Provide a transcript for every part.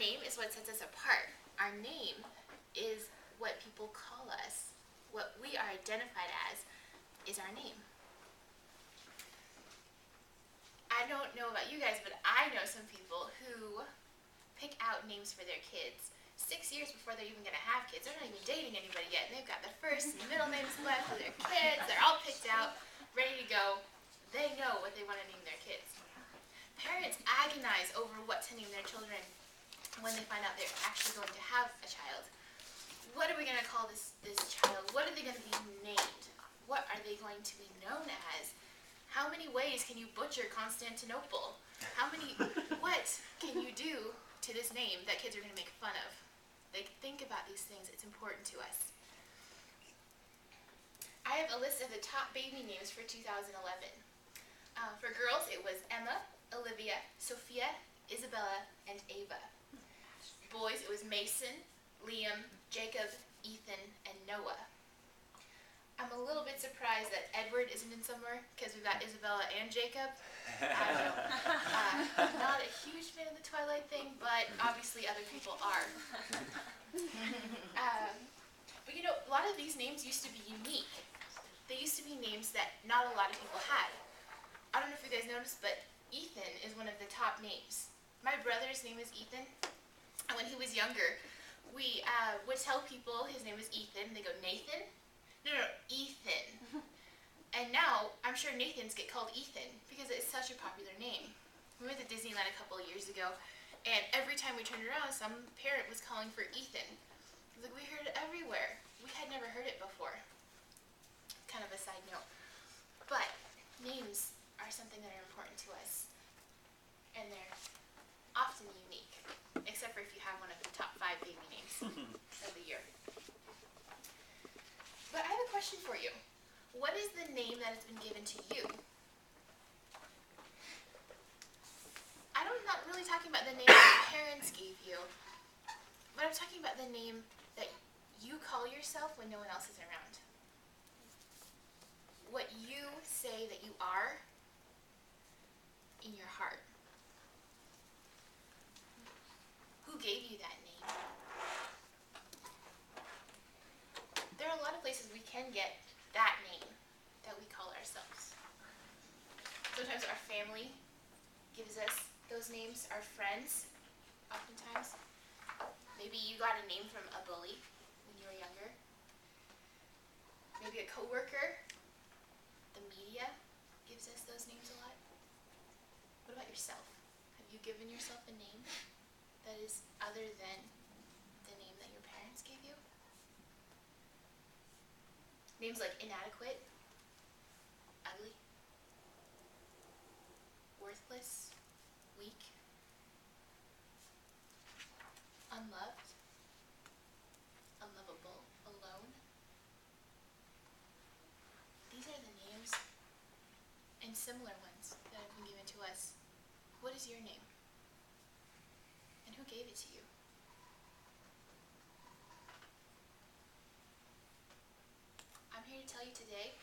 name is what sets us apart. Our name is what people call us. What we are identified as is our name. I don't know about you guys, but I know some people who pick out names for their kids 6 years before they're even going to have kids. They're not even dating anybody yet, and they've got the first and middle names left for their kids. They're all picked out, ready to go. They know what they want to name their kids. Parents agonize over what to name their children when they find out they're actually going to have a child. What are we going to call this child? What are they going to be named? What are they going to be known as? How many ways can you butcher Constantinople? What can you do to this name that kids are going to make fun of? Like, think about these things. It's important to us. I have a list of the top baby names for 2011. For girls, it was Emma, Olivia, Sophia, Isabella, and Ava. Boys, it was Mason, Liam, Jacob, Ethan, and Noah. I'm a little bit surprised that Edward isn't in somewhere because we've got Isabella and Jacob. I don't know. I'm not a huge fan of the Twilight thing, but obviously other people are. But you know, a lot of these names used to be unique. They used to be names that not a lot of people had. I don't know if you guys noticed, but Ethan is one of the top names. My brother's name is Ethan. And when he was younger, we would tell people his name was Ethan. They go, Nathan? No, Ethan. And now, I'm sure Nathans get called Ethan because it's such a popular name. We went to Disneyland a couple of years ago, and every time we turned around, some parent was calling for Ethan. I was like, we heard it everywhere. We had never heard it before. Kind of a side note. But names are something that are important to us. And they're often unique, except for if you have one of the top 5 baby names of the year. But I have a question for you. What is the name that has been given to you? I'm not really talking about the name that your parents gave you, but I'm talking about the name that you call yourself when no one else is around. What you say that you are in your heart. Who gave you that name? There are a lot of places we can get that name that we call ourselves. Sometimes our family gives us those names, our friends, oftentimes. Maybe you got a name from a bully when you were younger. Maybe a coworker. The media gives us those names a lot. What about yourself? Have you given yourself a name that is other than the name that your parents gave you? Names like inadequate, ugly, worthless, weak, unloved, unlovable, alone. These are the names and similar ones that have been given to us. What is your name? And who gave it to you? I'm here to tell you today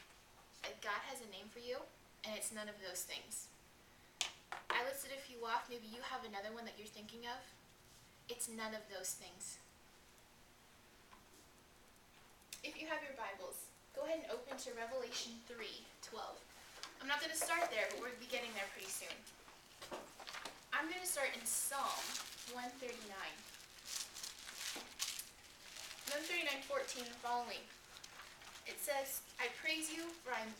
that God has a name for you, and it's none of those things. I listed a few off. Maybe you have another one that you're thinking of. It's none of those things. If you have your Bibles, go ahead and open to Revelation 3:12. I'm not going to start there, but we're going to be getting there pretty soon. I'm going to start in Psalm 139. 139:14 and following. It says, I praise you, for I am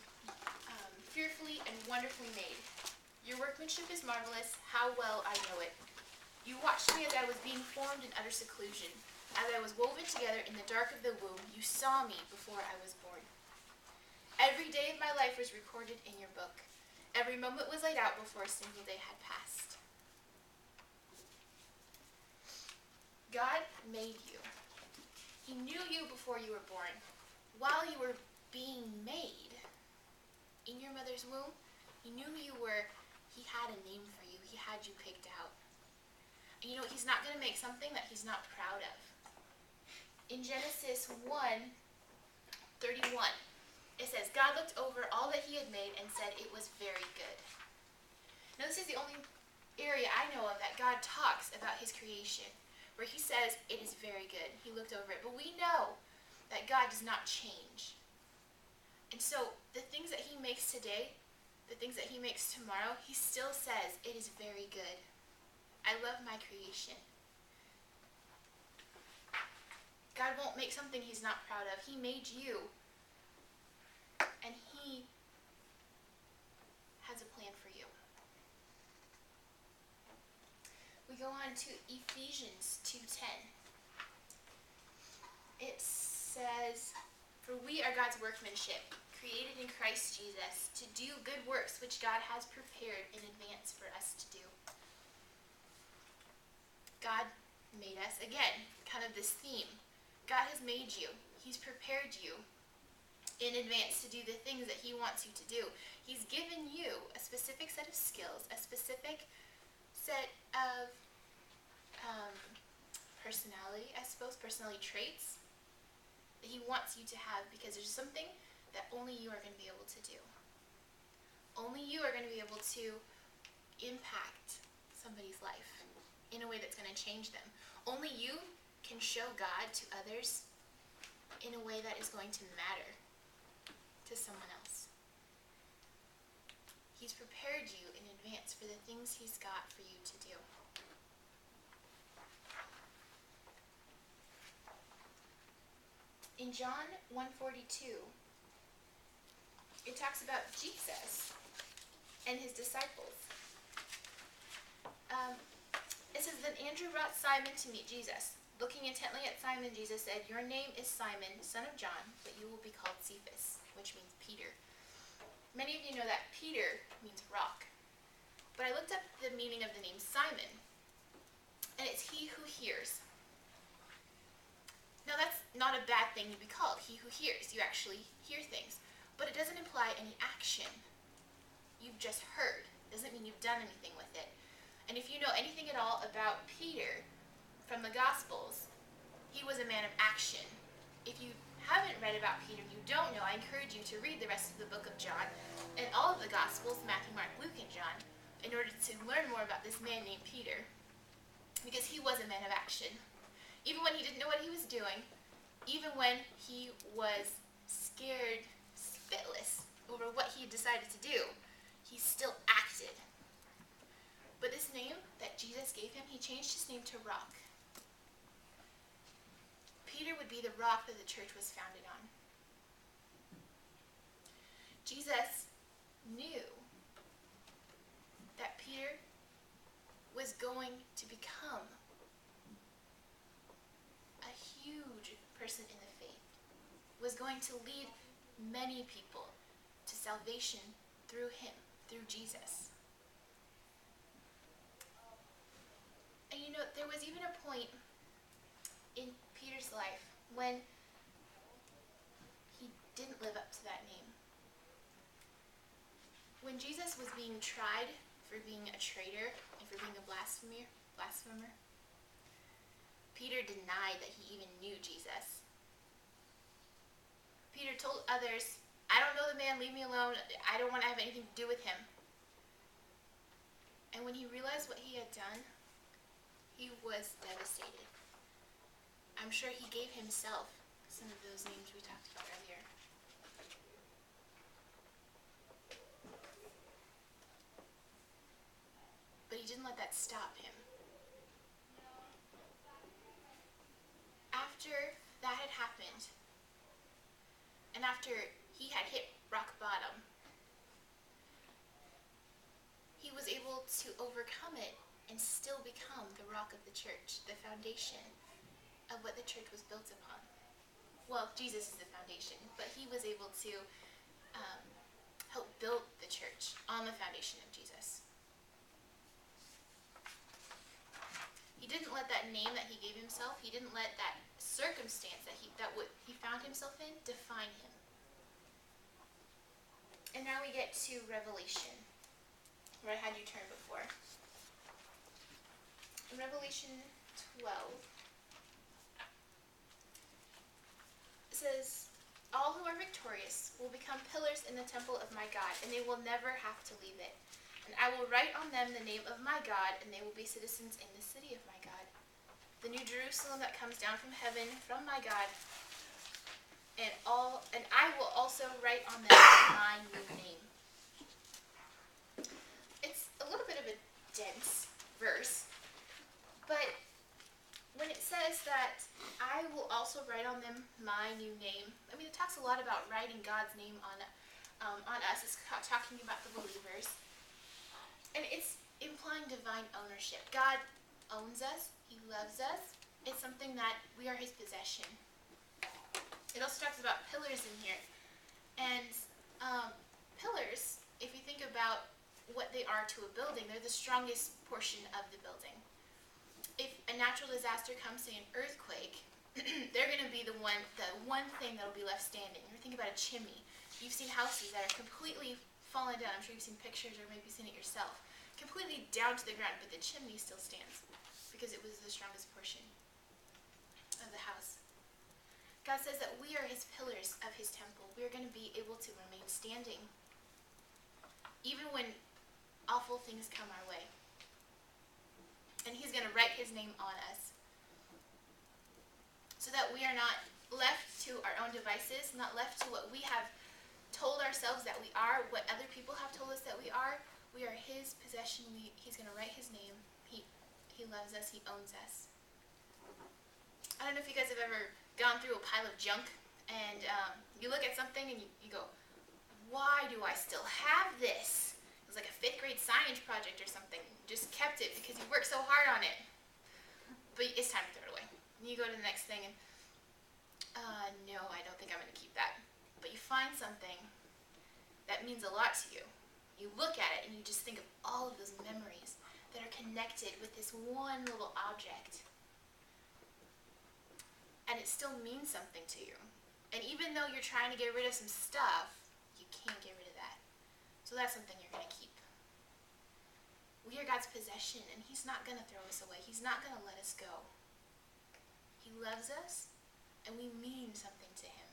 fearfully and wonderfully made. Your workmanship is marvelous. How well I know it. You watched me as I was being formed in utter seclusion. As I was woven together in the dark of the womb, you saw me before I was born. Every day of my life was recorded in your book. Every moment was laid out before a single day had passed. God made you. He knew you before you were born. While you were being made in your mother's womb, he knew who you were. He had a name for you. He had you picked out. And you know, he's not going to make something that he's not proud of. In Genesis 1:31, it says, God looked over all that he had made and said it was very good. Now, this is the only area I know of that God talks about his creation. where he says it is very good. He looked over it. But we know that God does not change. And so the things that he makes today, the things that he makes tomorrow, he still says it is very good. I love my creation. God won't make something he's not proud of. He made you. And he has a plan for you. We go on to Ephesians 2:10. It says, "For we are God's workmanship, created in Christ Jesus, to do good works which God has prepared in advance for us to do." God made us. Again, kind of this theme. God has made you. He's prepared you in advance to do the things that he wants you to do. He's given you a specific set of skills, a specific set of personality traits that he wants you to have, because there's something that only you are going to be able to do. Only you are going to be able to impact somebody's life in a way that's going to change them. Only you can show God to others in a way that is going to matter to someone else. He's prepared you in advance for the things he's got for you to do. In John 1:42, it talks about Jesus and his disciples. It says, "Then Andrew brought Simon to meet Jesus. Looking intently at Simon, Jesus said, 'Your name is Simon, son of John, but you will be called Cephas,'" which means Peter. Many of you know that Peter means rock. But I looked up the meaning of the name Simon, and it's he who hears. Now that's not a bad thing to be called, he who hears. You actually hear things. But it doesn't imply any action. You've just heard. It doesn't mean you've done anything with it. And if you know anything at all about Peter from the Gospels, he was a man of action. If you haven't read about Peter, you don't know, I encourage you to read the rest of the book of John and all of the Gospels, Matthew, Mark, Luke, and John, in order to learn more about this man named Peter, because he was a man of action. Even when he didn't know what he was doing, even when he was scared spitless over what he decided to do, he still acted. But this name that Jesus gave him, he changed his name to Rock. Peter would be the rock that the church was founded on. Jesus knew that Peter was going to become a huge person in the faith, was going to lead many people to salvation through him, through Jesus. And you know, there was even a point in Peter's life when he didn't live up to that name. When Jesus was being tried for being a traitor and for being a blasphemer, Peter denied that he even knew Jesus. Peter told others, "I don't know the man, leave me alone. I don't want to have anything to do with him." And when he realized what he had done, he was devastated. I'm sure he gave himself some of those names we talked about earlier. But he didn't let that stop him. After that had happened, and after he had hit rock bottom, he was able to overcome it and still become the rock of the church, the foundation of what the church was built upon. Well, Jesus is the foundation, but he was able to help build the church on the foundation of Jesus. He didn't let that name that he gave himself, he didn't let that circumstance that he found himself in define him. And now we get to Revelation, where I had you turn before. In Revelation 12, it says, "All who are victorious will become pillars in the temple of my God, and they will never have to leave it. And I will write on them the name of my God, and they will be citizens in the city of my God. the new Jerusalem that comes down from heaven from my God, and I will also write on them my new name. It's a little bit of a dense verse, but when it says that I will also write on them my new name, I mean, it talks a lot about writing God's name on us. It's talking about the believers, and it's implying divine ownership. God owns us. He loves us. It's something that we are his possession. It also talks about pillars in here. And pillars, if you think about what they are to a building, they're the strongest portion of the building. If a natural disaster comes, say an earthquake, they're going to be the one thing that will be left standing. Or think about a chimney. You've seen houses that are completely fallen down. I'm sure you've seen pictures or maybe seen it yourself. Completely down to the ground, but the chimney still stands because it was the strongest portion of the house. God says that we are his pillars of his temple. We are going to be able to remain standing even when awful things come our way. And he's going to write his name on us so that we are not left to our own devices, not left to what we have told ourselves that we are, what other people have told us that we are. We are his possession. He's going to write his name. He loves us. He owns us. I don't know if you guys have ever gone through a pile of junk and you look at something and you go, why do I still have this? It was like a 5th grade science project or something. You just kept it because you worked so hard on it. But it's time to throw it away. And you go to the next thing and, no, I don't think I'm going to keep that. But you find something that means a lot to you. You look at it and you just think of all of those memories that are connected with this one little object. And it still means something to you. And even though you're trying to get rid of some stuff, you can't get rid of that. So that's something you're going to keep. We are God's possession, and he's not going to throw us away. He's not going to let us go. He loves us, and we mean something to him.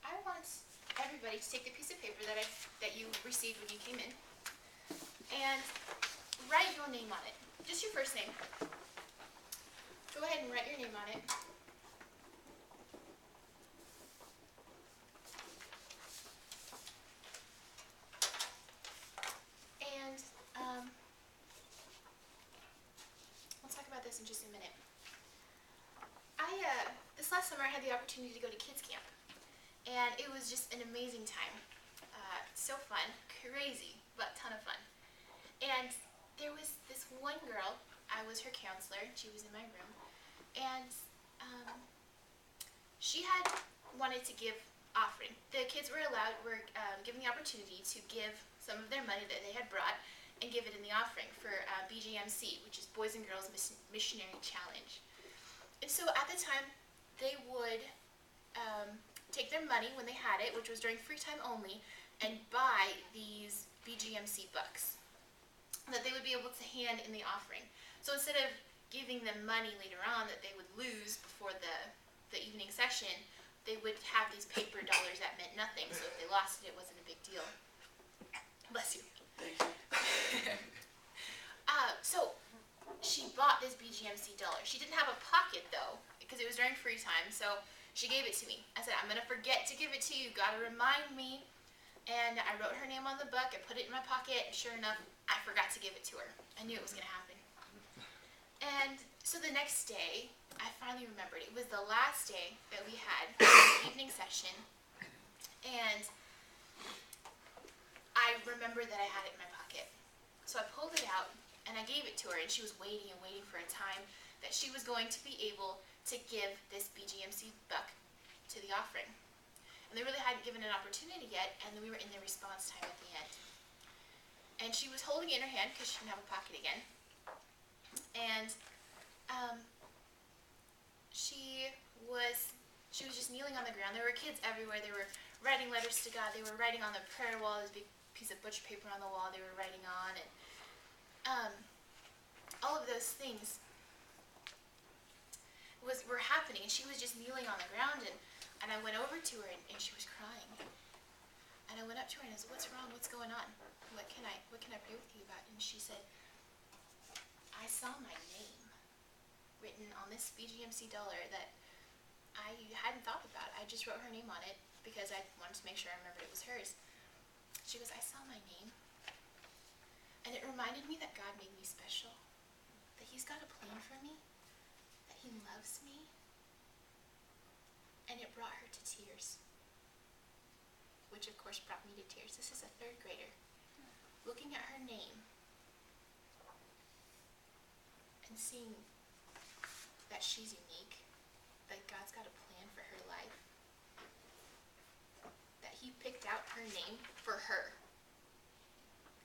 I want everybody to take the piece of paper that you received when you came in and write your name on it. Just your first name. Go ahead and write your name on it. And we'll talk about this in just a minute. This last summer I had the opportunity to go to kids camp, and it was just an amazing time. So fun, crazy, but ton of fun. And there was this one girl. I was her counselor. She was in my room. And she had wanted to give offering. The kids were given the opportunity to give some of their money that they had brought and give it in the offering for BGMC, which is Boys and Girls Missionary Challenge. And so at the time, they would take their money when they had it, which was during free time only, and buy these BGMC books that they would be able to hand in the offering. So instead of giving them money later on that they would lose before the evening session, they would have these paper dollars that meant nothing. So if they lost it, it wasn't a big deal. Bless you. Thank you. So she bought this BGMC dollar. She didn't have a pocket though, because it was during free time. So she gave it to me. I said, I'm going to forget to give it to you. Got to remind me. And I wrote her name on the book. I put it in my pocket. And sure enough, I forgot to give it to her. I knew it was going to happen. And so the next day, I finally remembered. It was the last day that we had the evening session. And I remembered that I had it in my pocket. So I pulled it out and I gave it to her. And she was waiting and waiting for a time that she was going to be able to give this BGMC book to the offering. And they really hadn't given an opportunity yet, and then we were in the response time at the end. And she was holding it in her hand because she didn't have a pocket again. And she was just kneeling on the ground. There were kids everywhere. They were writing letters to God. They were writing on the prayer wall. There's a big piece of butcher paper on the wall they were writing on. And all of those things were happening. And she was just kneeling on the ground, and I went over to her, and she was crying. And I went up to her and I said, "What's wrong? What's going on? What can I pray with you about?" And she said, I saw my name written on this BGMC dollar that I hadn't thought about. I just wrote her name on it because I wanted to make sure I remembered it was hers. She goes, I saw my name. And it reminded me that God made me special, that he's got a plan for me, that he loves me. And it brought her to tears, which of course brought me to tears. This is a third grader looking at her name and seeing that she's unique, that God's got a plan for her life, that he picked out her name for her,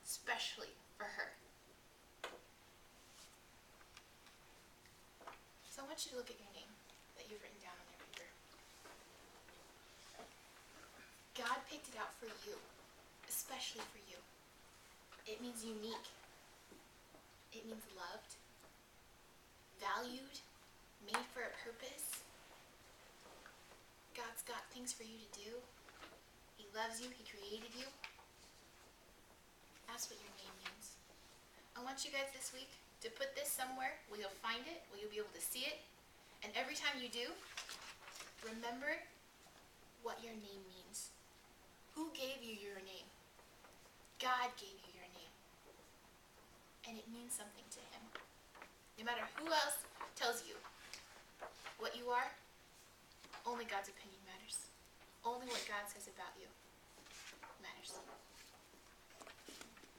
especially for her. So I want you to look at your name that you've written down on your paper. God picked it out for you, especially for you. It means unique. It means loved, valued, made for a purpose. God's got things for you to do. He loves you. He created you. That's what your name means. I want you guys this week to put this somewhere where you'll find it, where you'll be able to see it. And every time you do, remember what your name means. Who gave you your name? God gave you your name. And it means something to him. No matter who else tells you what you are, only God's opinion matters. Only what God says about you matters.